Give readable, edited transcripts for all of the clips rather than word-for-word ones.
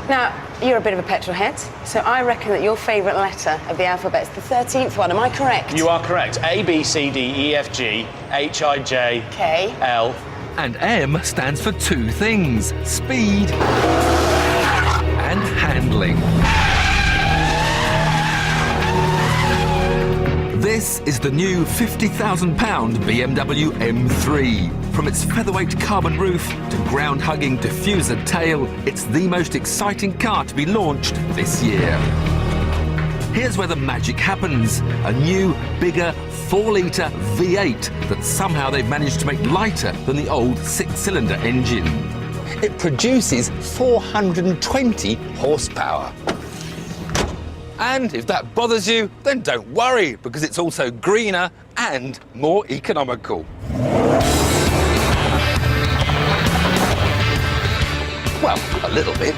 Now, you're a bit of a petrol head, so I reckon that your favourite letter of the alphabet is the 13th one. Am I correct? You are correct. A, B, C, D, E, F, G, H, I, J, K, L. And M stands for two things: speed and handling. This is the new £50,000 BMW M3. From its featherweight carbon roof to ground-hugging diffuser tail, it's the most exciting car to be launched this year. Here's where the magic happens. A new, bigger, 4-litre V8 that somehow they've managed to make lighter than the old 6-cylinder engine. It produces 420 horsepower. And if that bothers you, then don't worry, because it's also greener and more economical. Well, a little bit.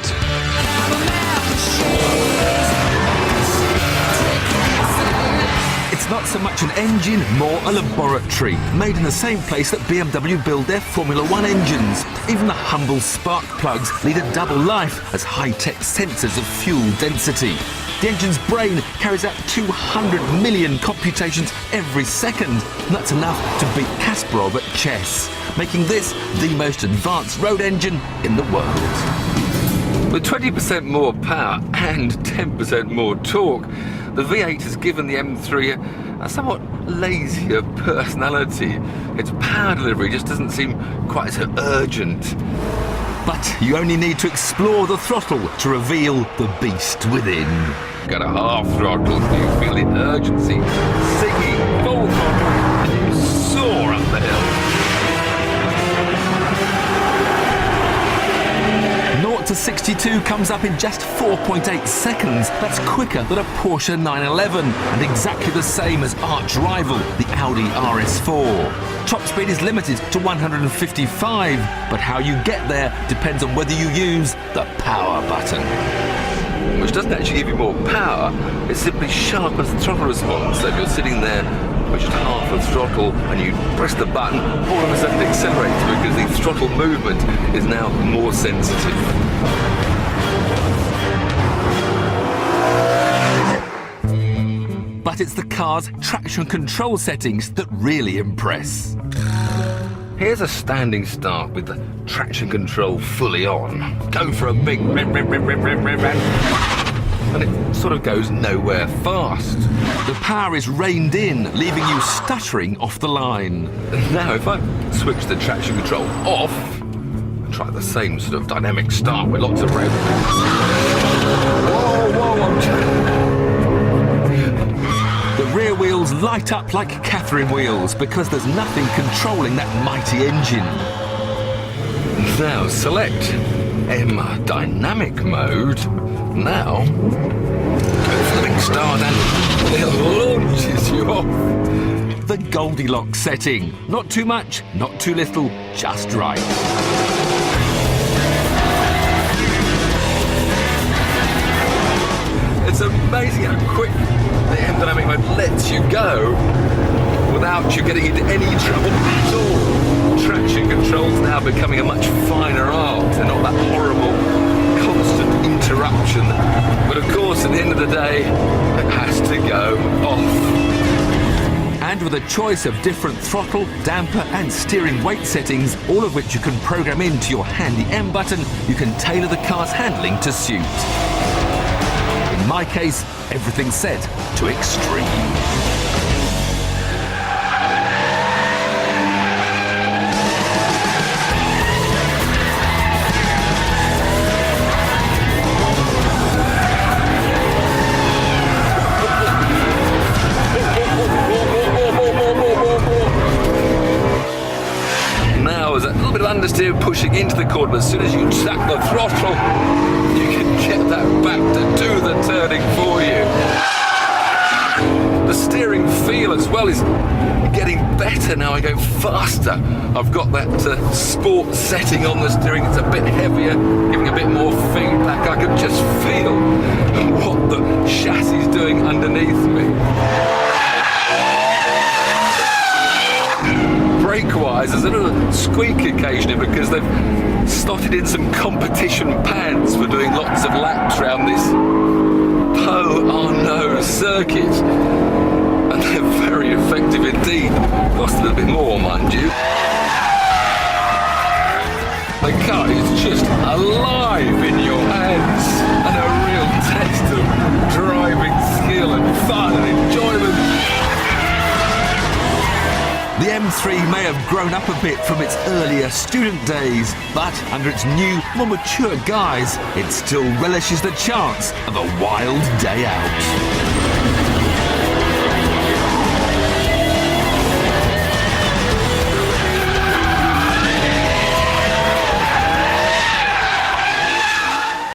It's not so much an engine, more a laboratory, made in the same place that BMW build their Formula One engines. Even the humble spark plugs lead a double life as high-tech sensors of fuel density. The engine's brain carries out 200 million computations every second, and that's enough to beat Kasparov at chess, making this the most advanced road engine in the world. With 20% more power and 10% more torque, the V8 has given the M3 a somewhat lazier personality. Its power delivery just doesn't seem quite so urgent. But you only need to explore the throttle to reveal the beast within. Got a half throttle, you feel the urgency. Singing, full throttle, and you soar up the hill. 0 to 62 comes up in just 4.8 seconds. That's quicker than a Porsche 911 and exactly the same as arch rival, the Audi RS4. Top speed is limited to 155, but how you get there depends on whether you use the power button. Which doesn't actually give you more power, it simply sharpens the throttle response. So if you're sitting there with just half the throttle and you press the button, all of a sudden it accelerates because the throttle movement is now more sensitive. But it's the car's traction control settings that really impress. Here's a standing start with the traction control fully on. Go for a big rev, rev, rev, rev, rev, rev, rev. And it sort of goes nowhere fast. The power is reined in, leaving you stuttering off the line. Now, if I switch the traction control off, and try the same sort of dynamic start with lots of rev. Whoa, whoa, I'm The rear wheels light up like Catherine wheels because there's nothing controlling that mighty engine. Now select M dynamic mode. Now go for the big start and it launches you off. The Goldilocks setting. Not too much, not too little, just right. It's amazing how quick the M dynamic mode lets you go without you getting into any trouble at all. Traction control's now becoming a much finer art and not that horrible constant interruption. But of course, at the end of the day, it has to go off. And with a choice of different throttle, damper and steering weight settings, all of which you can program into your handy M button, you can tailor the car's handling to suit. In my case, everything's set to extreme. Now, there's a little bit of understeer pushing into the corner, but as soon as you tap the throttle, you can get that back to do the turning for you. The steering feel as well is getting better now. I go faster. I've got that sport setting on the steering. It's a bit heavier, giving a bit more feedback. I can just feel what the chassis is doing underneath me. Brake-wise, there's a little squeak occasionally because they've slotted in some competition pads for doing lots of laps. The car is just alive in your hands, and a real test of driving skill and fun and enjoyment. The M3 may have grown up a bit from its earlier student days, but under its new, more mature guise, it still relishes the chance of a wild day out.